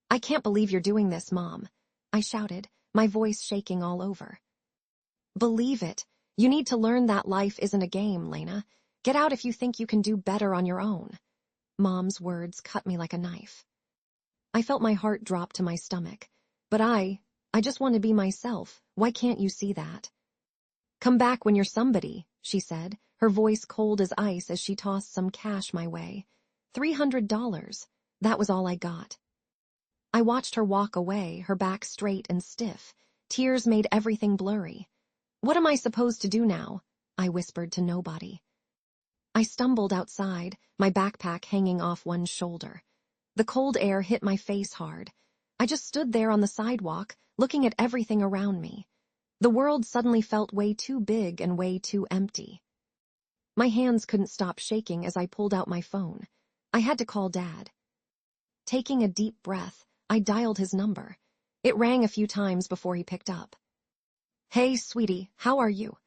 I can't believe you're doing this, Mom, I shouted, my voice shaking all over. Believe it. You need to learn that life isn't a game, Lena. Get out if you think you can do better on your own. Mom's words cut me like a knife. I felt my heart drop to my stomach. But I just want to be myself. Why can't you see that? Come back when you're somebody, she said, her voice cold as ice as she tossed some cash my way. $300. That was all I got. I watched her walk away, her back straight and stiff. Tears made everything blurry. What am I supposed to do now? I whispered to nobody. I stumbled outside, my backpack hanging off one shoulder. The cold air hit my face hard. I just stood there on the sidewalk, looking at everything around me. The world suddenly felt way too big and way too empty. My hands couldn't stop shaking as I pulled out my phone. I had to call Dad. Taking a deep breath, I dialed his number. It rang a few times before he picked up. Hey, sweetie, how are you?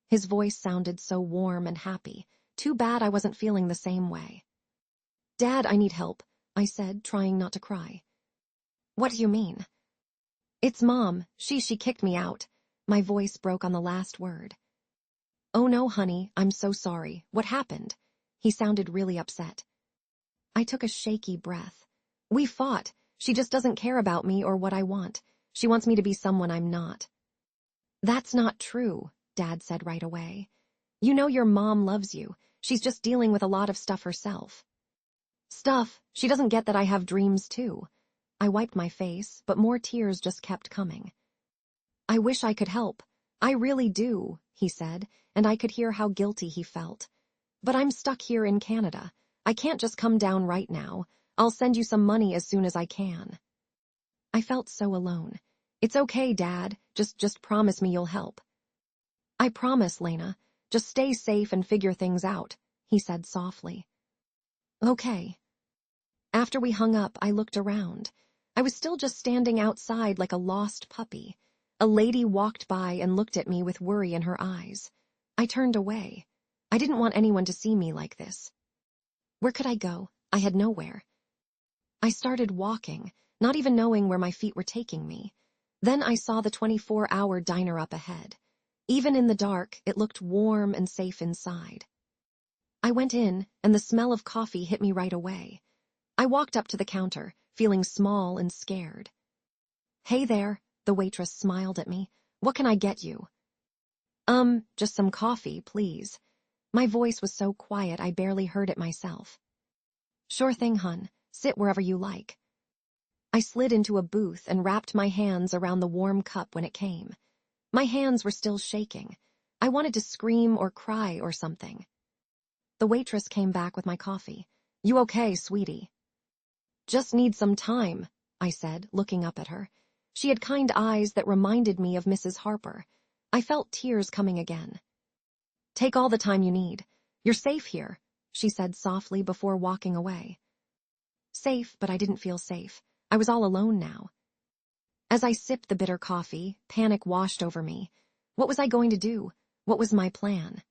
His voice sounded so warm and happy. Too bad I wasn't feeling the same way. Dad, I need help, I said, trying not to cry. What do you mean? It's Mom. She kicked me out. My voice broke on the last word. Oh no, honey, I'm so sorry. What happened? He sounded really upset. I took a shaky breath. We fought. She just doesn't care about me or what I want. She wants me to be someone I'm not. That's not true, Dad said right away. You know your mom loves you. She's just dealing with a lot of stuff herself. Stuff? She doesn't get that I have dreams too. I wiped my face, but more tears just kept coming. I wish I could help. I really do, he said, and I could hear how guilty he felt. But I'm stuck here in Canada. I can't just come down right now. I'll send you some money as soon as I can. I felt so alone. It's okay, Dad. Just promise me you'll help. I promise, Lena. Just stay safe and figure things out, he said softly. Okay. After we hung up, I looked around. I was still just standing outside like a lost puppy. A lady walked by and looked at me with worry in her eyes. I turned away. I didn't want anyone to see me like this. Where could I go? I had nowhere. I started walking, not even knowing where my feet were taking me. Then I saw the 24-hour diner up ahead. Even in the dark, it looked warm and safe inside. I went in, and the smell of coffee hit me right away. I walked up to the counter, feeling small and scared. Hey there, the waitress smiled at me. What can I get you? Just some coffee, please. My voice was so quiet I barely heard it myself. Sure thing, hun. Sit wherever you like. I slid into a booth and wrapped my hands around the warm cup when it came. My hands were still shaking. I wanted to scream or cry or something. The waitress came back with my coffee. You okay, sweetie? Just need some time, I said, looking up at her. She had kind eyes that reminded me of Mrs. Harper. I felt tears coming again. Take all the time you need. You're safe here, she said softly before walking away. Safe, but I didn't feel safe. I was all alone now. As I sipped the bitter coffee, panic washed over me. What was I going to do? What was my plan?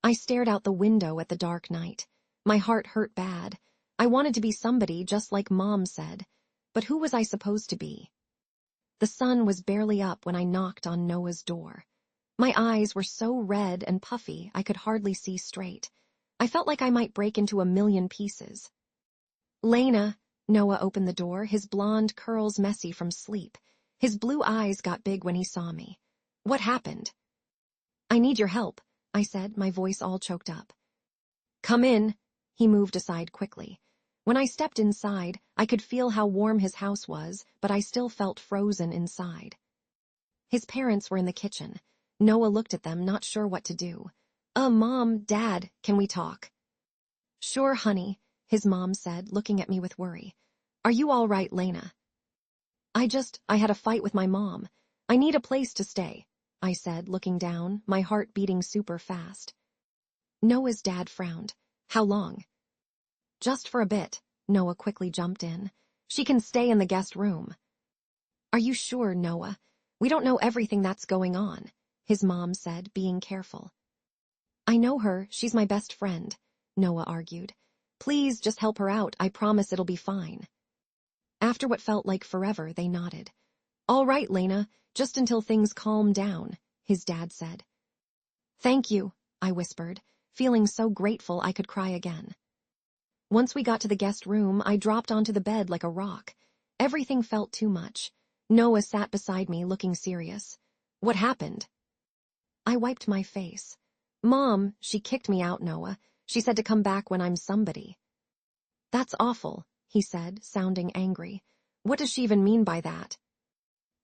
I stared out the window at the dark night. My heart hurt bad. I wanted to be somebody just like Mom said. But who was I supposed to be? The sun was barely up when I knocked on Noah's door. My eyes were so red and puffy I could hardly see straight. I felt like I might break into a million pieces. Lena, Noah opened the door, his blonde curls messy from sleep. His blue eyes got big when he saw me. What happened? I need your help, I said, my voice all choked up. Come in. He moved aside quickly. When I stepped inside, I could feel how warm his house was, but I still felt frozen inside. His parents were in the kitchen. Noah looked at them, not sure what to do. Mom, Dad, can we talk? Sure, honey, his mom said, looking at me with worry. Are you all right, Lena? I had a fight with my mom. I need a place to stay, I said, looking down, my heart beating super fast. Noah's dad frowned. How long? Just for a bit, Noah quickly jumped in. She can stay in the guest room. Are you sure, Noah? We don't know everything that's going on, his mom said, being careful. I know her, she's my best friend, Noah argued. Please just help her out, I promise it'll be fine. After what felt like forever, they nodded. "All right, Lena, just until things calm down," his dad said. "Thank you," I whispered, feeling so grateful I could cry again. Once we got to the guest room, I dropped onto the bed like a rock. Everything felt too much. Noah sat beside me, looking serious. "What happened?" I wiped my face. "Mom, she kicked me out, Noah. She said to come back when I'm somebody." "That's awful," he said, sounding angry. "What does she even mean by that?"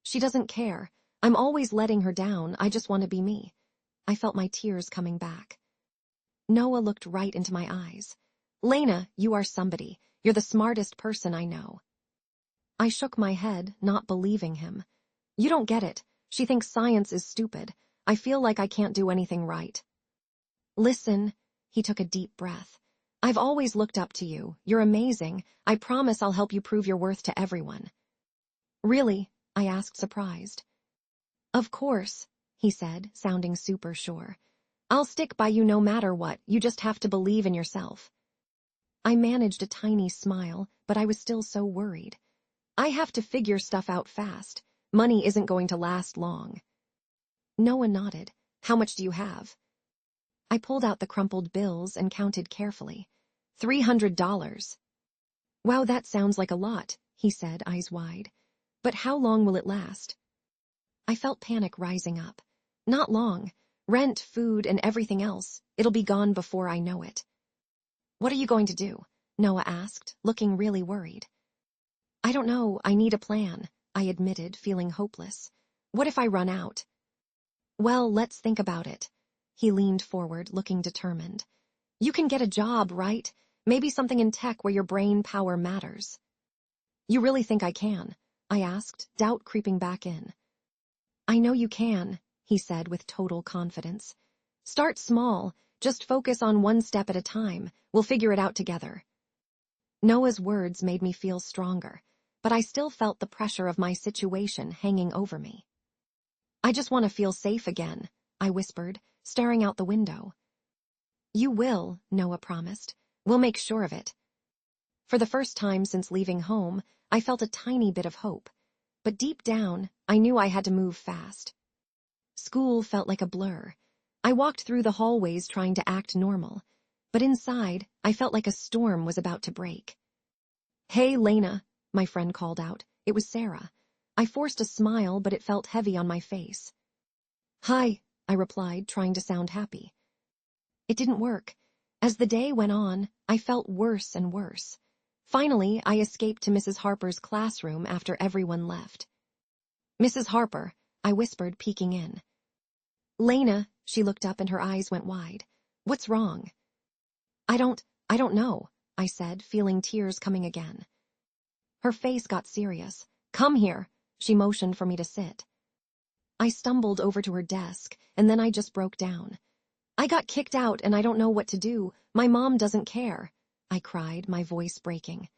"She doesn't care. I'm always letting her down. I just want to be me." I felt my tears coming back. Noah looked right into my eyes. "Lena, you are somebody. You're the smartest person I know." I shook my head, not believing him. "You don't get it. She thinks science is stupid. I feel like I can't do anything right." "Listen," he took a deep breath. "I've always looked up to you. You're amazing. I promise I'll help you prove your worth to everyone." "Really?" I asked, surprised. "Of course," he said, sounding super sure. "I'll stick by you no matter what. You just have to believe in yourself." I managed a tiny smile, but I was still so worried. I have to figure stuff out fast. Money isn't going to last long. Noah nodded. "How much do you have?" I pulled out the crumpled bills and counted carefully. $300. "Wow, that sounds like a lot," he said, eyes wide. "But how long will it last?" I felt panic rising up. "Not long. Rent, food, and everything else. It'll be gone before I know it." "What are you going to do?" Noah asked, looking really worried. "I don't know. I need a plan," I admitted, feeling hopeless. "What if I run out?" "Well, let's think about it." He leaned forward, looking determined. "You can get a job, right? Maybe something in tech where your brain power matters." "You really think I can?" I asked, doubt creeping back in. "I know you can," he said with total confidence. "Start small. Just focus on one step at a time. We'll figure it out together." Noah's words made me feel stronger, but I still felt the pressure of my situation hanging over me. "I just want to feel safe again," I whispered, staring out the window. "You will," Noah promised. "We'll make sure of it." For the first time since leaving home, I felt a tiny bit of hope. But deep down, I knew I had to move fast. School felt like a blur. I walked through the hallways trying to act normal, but inside, I felt like a storm was about to break. "Hey, Lena," my friend called out. It was Sarah. I forced a smile, but it felt heavy on my face. "Hi," I replied, trying to sound happy. It didn't work. As the day went on, I felt worse and worse. Finally, I escaped to Mrs. Harper's classroom after everyone left. "Mrs. Harper," I whispered, peeking in. "Lena," she looked up and her eyes went wide. "What's wrong?" I don't know," I said, feeling tears coming again. Her face got serious. "Come here," she motioned for me to sit. I stumbled over to her desk, and then I just broke down. "I got kicked out and I don't know what to do. My mom doesn't care," I cried, my voice breaking.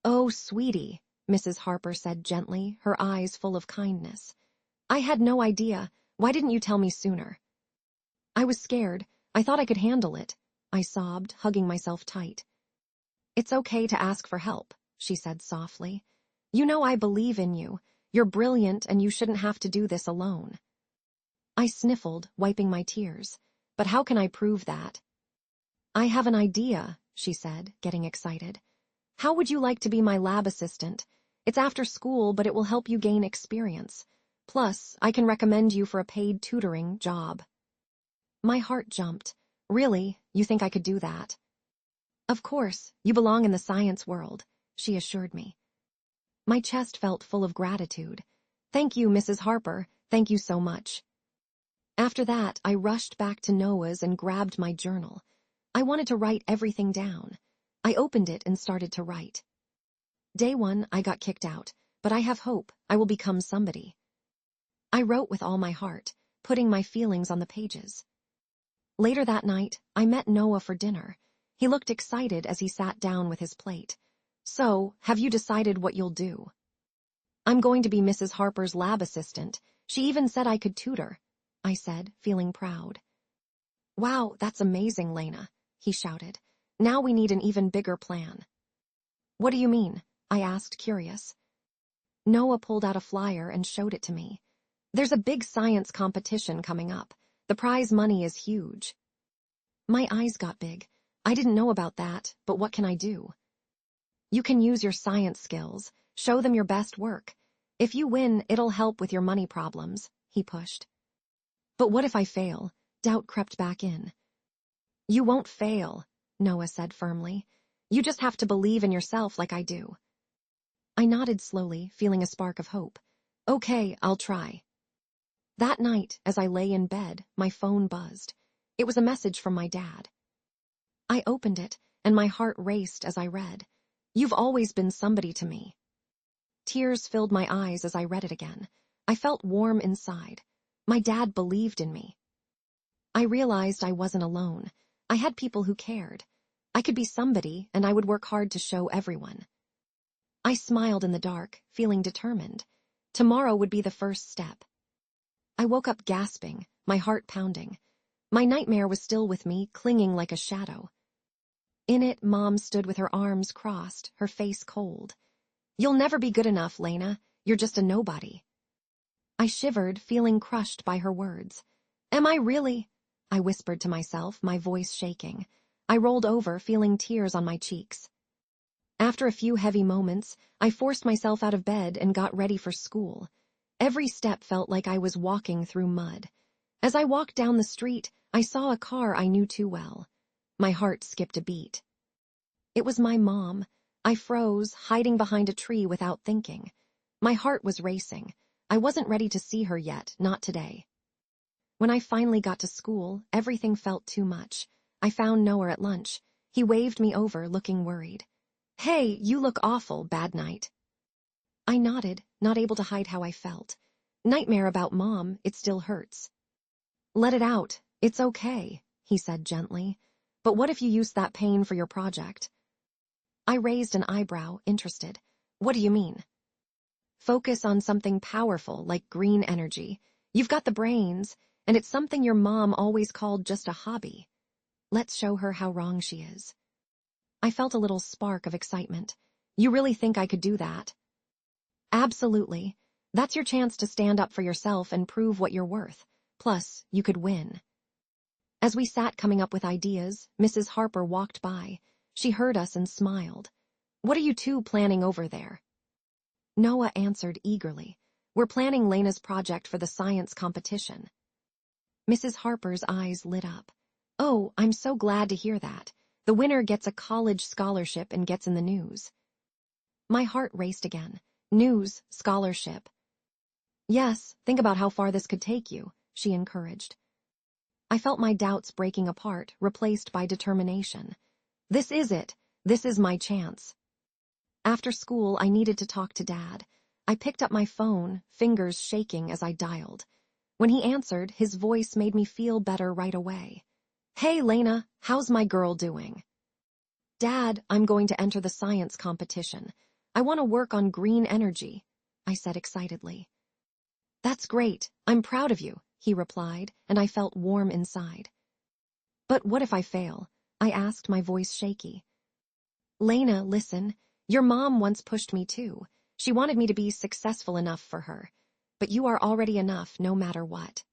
"Oh, sweetie," Mrs. Harper said gently, her eyes full of kindness. "I had no idea. Why didn't you tell me sooner?" "I was scared. I thought I could handle it," I sobbed, hugging myself tight. "It's okay to ask for help," she said softly. "You know I believe in you. You're brilliant and you shouldn't have to do this alone." I sniffled, wiping my tears. "But how can I prove that?" "I have an idea," she said, getting excited. "How would you like to be my lab assistant? It's after school, but it will help you gain experience. Plus, I can recommend you for a paid tutoring job." My heart jumped. "Really? You think I could do that?" "Of course, you belong in the science world," she assured me. My chest felt full of gratitude. "Thank you, Mrs. Harper. Thank you so much." After that, I rushed back to Noah's and grabbed my journal. I wanted to write everything down. I opened it and started to write. Day 1, I got kicked out, but I have hope. I will become somebody. I wrote with all my heart, putting my feelings on the pages. Later that night, I met Noah for dinner. He looked excited as he sat down with his plate. "So, have you decided what you'll do?" "I'm going to be Mrs. Harper's lab assistant. She even said I could tutor," I said, feeling proud. "Wow, that's amazing, Lena," he shouted. "Now we need an even bigger plan." "What do you mean?" I asked, curious. Noah pulled out a flyer and showed it to me. There's a big science competition coming up. The prize money is huge. My eyes got big. I didn't know about that, but what can I do? You can use your science skills. Show them your best work. If you win, it'll help with your money problems, he pushed. But what if I fail? Doubt crept back in. You won't fail, Noah said firmly. You just have to believe in yourself like I do. I nodded slowly, feeling a spark of hope. Okay, I'll try. That night, as I lay in bed, my phone buzzed. It was a message from my dad. I opened it, and my heart raced as I read. You've always been somebody to me. Tears filled my eyes as I read it again. I felt warm inside. My dad believed in me. I realized I wasn't alone. I had people who cared. I could be somebody, and I would work hard to show everyone. I smiled in the dark, feeling determined. Tomorrow would be the first step. I woke up gasping, my heart pounding. My nightmare was still with me, clinging like a shadow. In it, Mom stood with her arms crossed, her face cold. You'll never be good enough, Lena. You're just a nobody. I shivered, feeling crushed by her words. Am I really? I whispered to myself, my voice shaking. I rolled over, feeling tears on my cheeks. After a few heavy moments, I forced myself out of bed and got ready for school. Every step felt like I was walking through mud. As I walked down the street, I saw a car I knew too well. My heart skipped a beat. It was my mom. I froze, hiding behind a tree without thinking. My heart was racing. I wasn't ready to see her yet, not today. When I finally got to school, everything felt too much. I found Noah at lunch. He waved me over, looking worried. Hey, you look awful, bad night. I nodded, not able to hide how I felt. Nightmare about Mom, it still hurts. Let it out. It's okay, he said gently. But what if you use that pain for your project? I raised an eyebrow, interested. What do you mean? Focus on something powerful, like green energy. You've got the brains, and it's something your mom always called just a hobby. Let's show her how wrong she is. I felt a little spark of excitement. You really think I could do that? Absolutely. That's your chance to stand up for yourself and prove what you're worth. Plus, you could win. As we sat coming up with ideas, Mrs. Harper walked by. She heard us and smiled. What are you two planning over there? Noah answered eagerly. We're planning Lena's project for the science competition. Mrs. Harper's eyes lit up. Oh, I'm so glad to hear that. The winner gets a college scholarship and gets in the news. My heart raced again. News, scholarship. Yes, think about how far this could take you, she encouraged. I felt my doubts breaking apart, replaced by determination. This is it. This is my chance. After school, I needed to talk to Dad. I picked up my phone, fingers shaking as I dialed. When he answered, his voice made me feel better right away. Hey, Lena, how's my girl doing? Dad, I'm going to enter the science competition. I want to work on green energy, I said excitedly. That's great. I'm proud of you, he replied, and I felt warm inside. But what if I fail? I asked, my voice shaky. Lena, listen. Your mom once pushed me too. She wanted me to be successful enough for her. But you are already enough no matter what.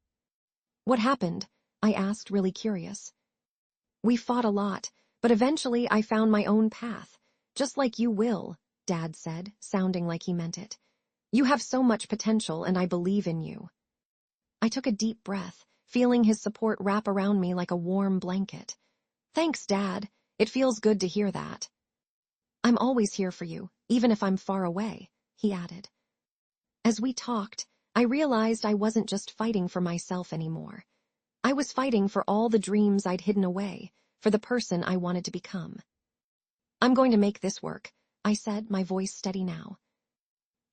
What happened? I asked, really curious. We fought a lot, but eventually I found my own path. Just like you will, Dad said, sounding like he meant it. You have so much potential and I believe in you. I took a deep breath, feeling his support wrap around me like a warm blanket. Thanks, Dad. It feels good to hear that. I'm always here for you, even if I'm far away, he added. As we talked, I realized I wasn't just fighting for myself anymore. I was fighting for all the dreams I'd hidden away, for the person I wanted to become. I'm going to make this work, I said, my voice steady now.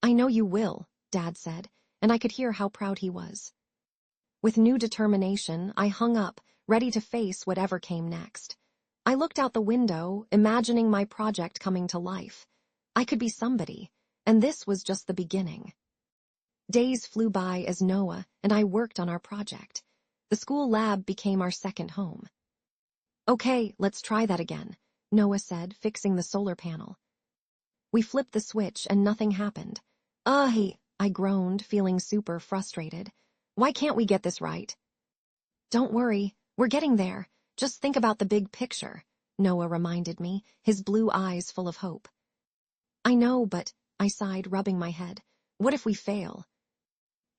I know you will, Dad said, and I could hear how proud he was. With new determination, I hung up, ready to face whatever came next. I looked out the window, imagining my project coming to life. I could be somebody, and this was just the beginning. Days flew by as Noah and I worked on our project. The school lab became our second home. Okay, let's try that again, Noah said, fixing the solar panel. We flipped the switch and nothing happened. I groaned, feeling super frustrated. Why can't we get this right? Don't worry, we're getting there. Just think about the big picture, Noah reminded me, his blue eyes full of hope. I know, but, I sighed, rubbing my head. What if we fail?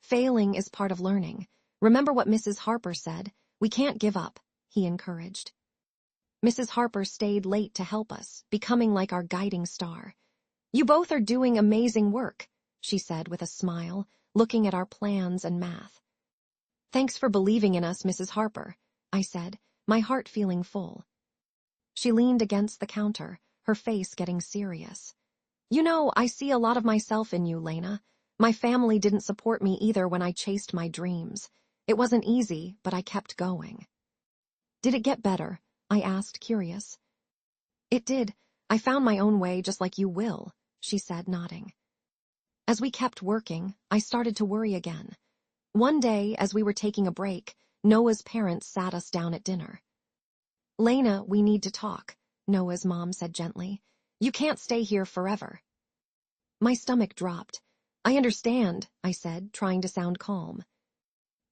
Failing is part of learning. Remember what Mrs. Harper said. We can't give up, he encouraged. Mrs. Harper stayed late to help us, becoming like our guiding star. You both are doing amazing work, she said with a smile, looking at our plans and math. Thanks for believing in us, Mrs. Harper, I said, my heart feeling full. She leaned against the counter, her face getting serious. You know, I see a lot of myself in you, Lena. My family didn't support me either when I chased my dreams. It wasn't easy, but I kept going. Did it get better? I asked, curious. It did. I found my own way just like you will, she said, nodding. As we kept working, I started to worry again. One day, as we were taking a break, Noah's parents sat us down at dinner. Lena, we need to talk, Noah's mom said gently. You can't stay here forever. My stomach dropped. I understand, I said, trying to sound calm.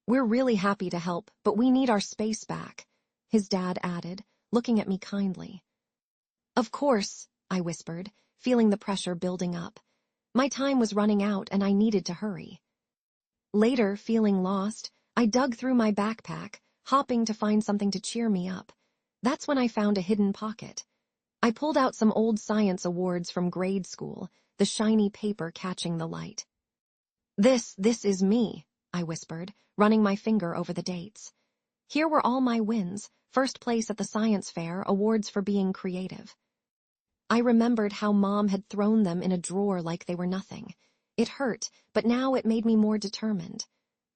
We're really happy to help, but we need our space back, his dad added, looking at me kindly. Of course, I whispered, feeling the pressure building up. My time was running out and I needed to hurry. Later, feeling lost, I dug through my backpack, hopping to find something to cheer me up. That's when I found a hidden pocket. I pulled out some old science awards from grade school, the shiny paper catching the light. This is me, I whispered, running my finger over the dates. Here were all my wins, first place at the science fair, awards for being creative. I remembered how Mom had thrown them in a drawer like they were nothing. It hurt, but now it made me more determined.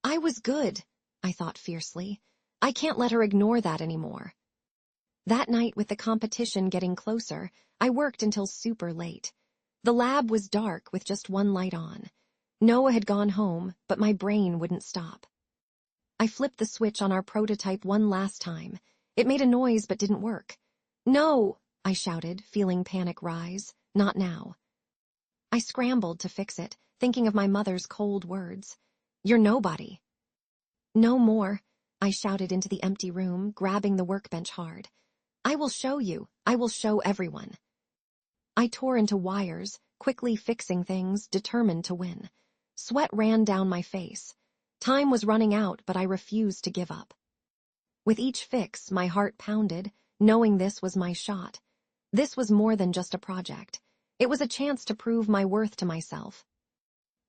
I was good, I thought fiercely. I can't let her ignore that anymore. That night, with the competition getting closer, I worked until super late. The lab was dark with just one light on. Noah had gone home, but my brain wouldn't stop. I flipped the switch on our prototype one last time. It made a noise but didn't work. No, I shouted, feeling panic rise. Not now. I scrambled to fix it, thinking of my mother's cold words. You're nobody. No more, I shouted into the empty room, grabbing the workbench hard. I will show you. I will show everyone. I tore into wires, quickly fixing things, determined to win. Sweat ran down my face. Time was running out, but I refused to give up. With each fix, my heart pounded, knowing this was my shot. This was more than just a project. It was a chance to prove my worth to myself.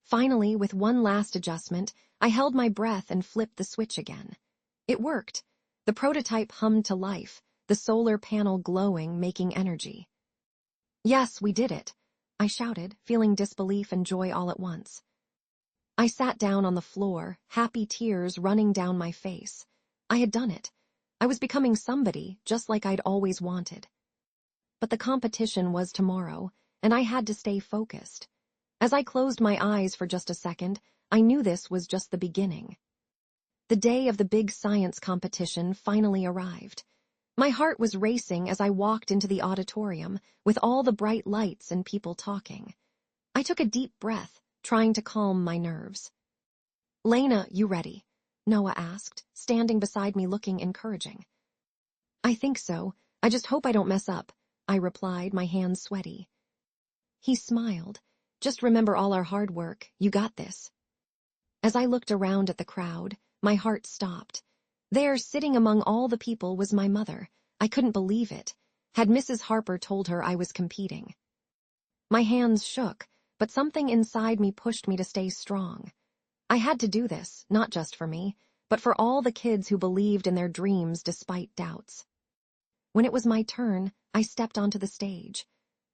Finally, with one last adjustment, I held my breath and flipped the switch again. It worked. The prototype hummed to life, the solar panel glowing, making energy. Yes, we did it, I shouted, feeling disbelief and joy all at once. I sat down on the floor, happy tears running down my face. I had done it. I was becoming somebody, just like I'd always wanted. But the competition was tomorrow, and I had to stay focused. As I closed my eyes for just a second, I knew this was just the beginning. The day of the big science competition finally arrived. My heart was racing as I walked into the auditorium with all the bright lights and people talking. I took a deep breath, trying to calm my nerves. Lena, you ready? Noah asked, standing beside me looking encouraging. I think so. I just hope I don't mess up, I replied, my hands sweaty. He smiled. Just remember all our hard work. You got this. As I looked around at the crowd, my heart stopped. There, sitting among all the people, was my mother. I couldn't believe it. Had Mrs. Harper told her I was competing? My hands shook, but something inside me pushed me to stay strong. I had to do this, not just for me, but for all the kids who believed in their dreams despite doubts. When it was my turn, I stepped onto the stage.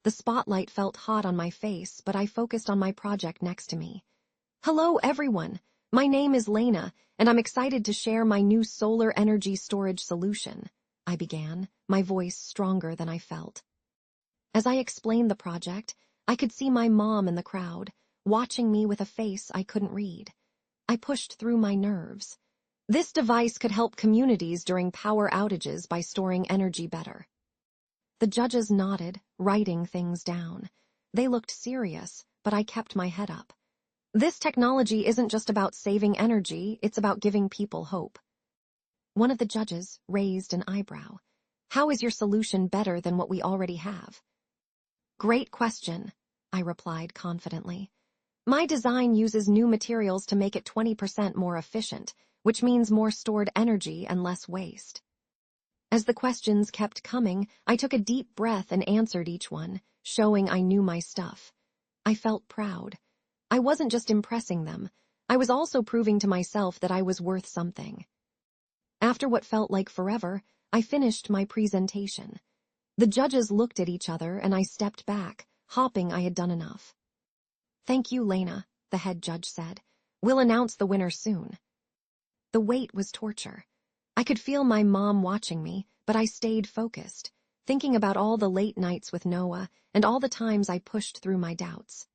The spotlight felt hot on my face, but I focused on my project next to me. Hello, everyone. My name is Lena, and I'm excited to share my new solar energy storage solution, I began, my voice stronger than I felt. As I explained the project, I could see my mom in the crowd, watching me with a face I couldn't read. I pushed through my nerves. This device could help communities during power outages by storing energy better. The judges nodded, writing things down. They looked serious, but I kept my head up. This technology isn't just about saving energy, it's about giving people hope. One of the judges raised an eyebrow. How is your solution better than what we already have? Great question, I replied confidently. My design uses new materials to make it 20% more efficient, which means more stored energy and less waste. As the questions kept coming, I took a deep breath and answered each one, showing I knew my stuff. I felt proud. I wasn't just impressing them, I was also proving to myself that I was worth something. After what felt like forever, I finished my presentation. The judges looked at each other and I stepped back, hoping I had done enough. Thank you, Lena, the head judge said. We'll announce the winner soon. The wait was torture. I could feel my mom watching me, but I stayed focused, thinking about all the late nights with Noah and all the times I pushed through my doubts.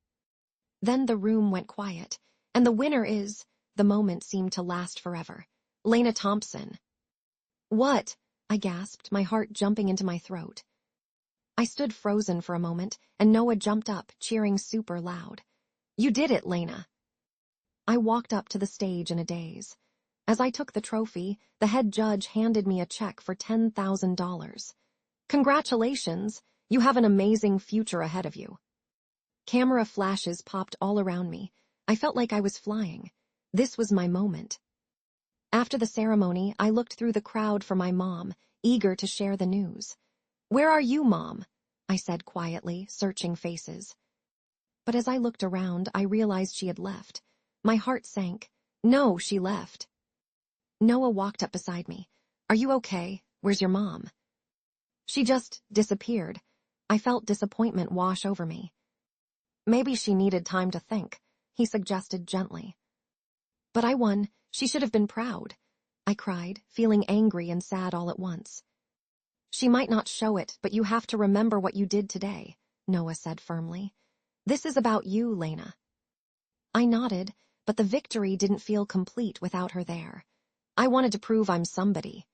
Then the room went quiet, and the winner is, the moment seemed to last forever, Lena Thompson. What? I gasped, my heart jumping into my throat. I stood frozen for a moment, and Noah jumped up, cheering super loud. You did it, Lena. I walked up to the stage in a daze. As I took the trophy, the head judge handed me a check for $10,000. Congratulations, you have an amazing future ahead of you. Camera flashes popped all around me. I felt like I was flying. This was my moment. After the ceremony, I looked through the crowd for my mom, eager to share the news. Where are you, Mom? I said quietly, searching faces. But as I looked around, I realized she had left. My heart sank. No, she left. Noah walked up beside me. Are you okay? Where's your mom? She just disappeared. I felt disappointment wash over me. Maybe she needed time to think, he suggested gently. But I won. She should have been proud. I cried, feeling angry and sad all at once. She might not show it, but you have to remember what you did today, Noah said firmly. This is about you, Lena. I nodded, but the victory didn't feel complete without her there. I wanted to prove I'm somebody.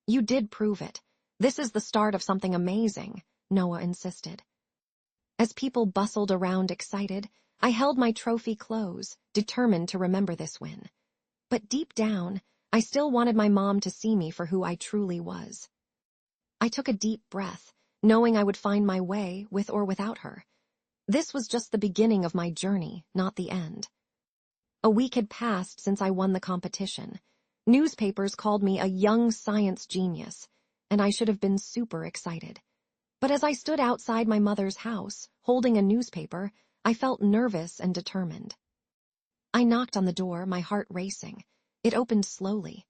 You did prove it. This is the start of something amazing, Noah insisted. As people bustled around excited, I held my trophy close, determined to remember this win. But deep down, I still wanted my mom to see me for who I truly was. I took a deep breath, knowing I would find my way with or without her. This was just the beginning of my journey, not the end. A week had passed since I won the competition. Newspapers called me a young science genius, and I should have been super excited. But as I stood outside my mother's house, holding a newspaper, I felt nervous and determined. I knocked on the door, my heart racing. It opened slowly.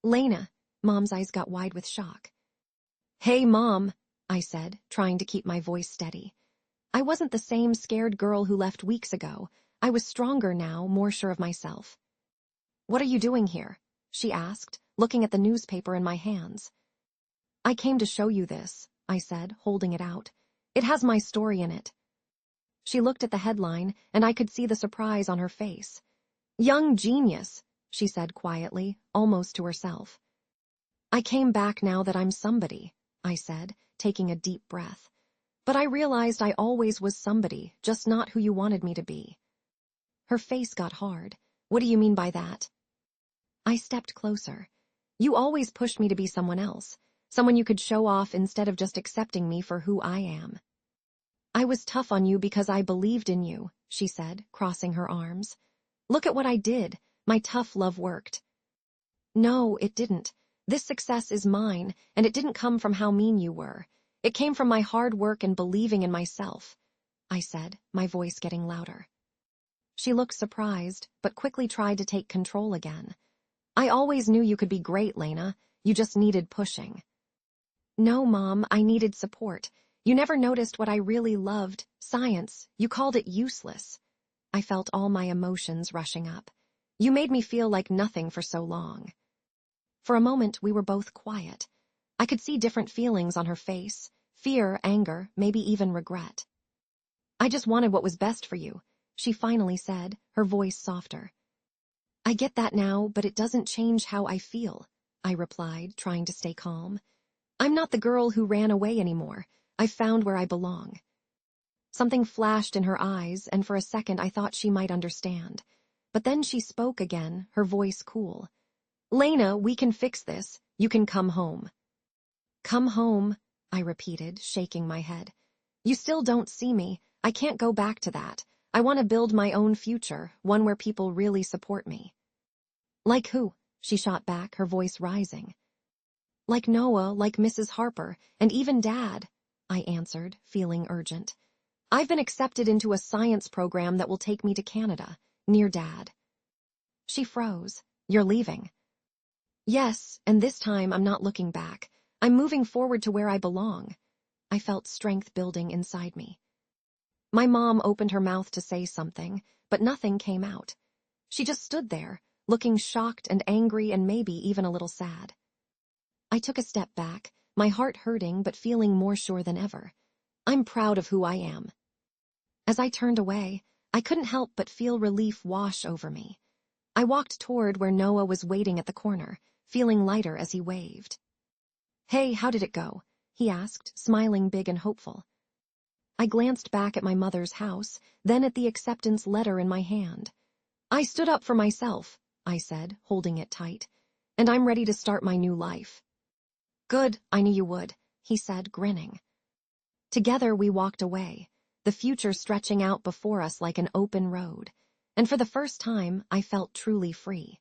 Lena, Mom's eyes got wide with shock. Hey, Mom, I said, trying to keep my voice steady. I wasn't the same scared girl who left weeks ago. I was stronger now, more sure of myself. What are you doing here? She asked, looking at the newspaper in my hands. I came to show you this, I said, holding it out. It has my story in it. She looked at the headline, and I could see the surprise on her face. Young genius, she said quietly, almost to herself. I came back now that I'm somebody, I said, taking a deep breath. But I realized I always was somebody, just not who you wanted me to be. Her face got hard. What do you mean by that? I stepped closer. You always pushed me to be someone else. Someone you could show off instead of just accepting me for who I am. I was tough on you because I believed in you, she said, crossing her arms. Look at what I did. My tough love worked. No, it didn't. This success is mine, and it didn't come from how mean you were. It came from my hard work and believing in myself, I said, my voice getting louder. She looked surprised, but quickly tried to take control again. I always knew you could be great, Lena. You just needed pushing. No, Mom, I needed support. You never noticed what I really loved, science. You called it useless. I felt all my emotions rushing up. You made me feel like nothing for so long. For a moment, we were both quiet. I could see different feelings on her face, fear, anger, maybe even regret. I just wanted what was best for you, she finally said, her voice softer. I get that now, but it doesn't change how I feel, I replied, trying to stay calm. I'm not the girl who ran away anymore. I've found where I belong. Something flashed in her eyes, and for a second I thought she might understand. But then she spoke again, her voice cool. Lena, we can fix this. You can come home. Come home, I repeated, shaking my head. You still don't see me. I can't go back to that. I want to build my own future, one where people really support me. Like who? She shot back, her voice rising. Like Noah, like Mrs. Harper, and even Dad, I answered, feeling urgent. I've been accepted into a science program that will take me to Canada, near Dad. She froze. You're leaving. Yes, and this time I'm not looking back. I'm moving forward to where I belong. I felt strength building inside me. My mom opened her mouth to say something, but nothing came out. She just stood there, looking shocked and angry and maybe even a little sad. I took a step back, my heart hurting but feeling more sure than ever. I'm proud of who I am. As I turned away, I couldn't help but feel relief wash over me. I walked toward where Noah was waiting at the corner, feeling lighter as he waved. Hey, how did it go? He asked, smiling big and hopeful. I glanced back at my mother's house, then at the acceptance letter in my hand. I stood up for myself, I said, holding it tight, and I'm ready to start my new life. Good, I knew you would, he said, grinning. Together we walked away, the future stretching out before us like an open road, and for the first time I felt truly free.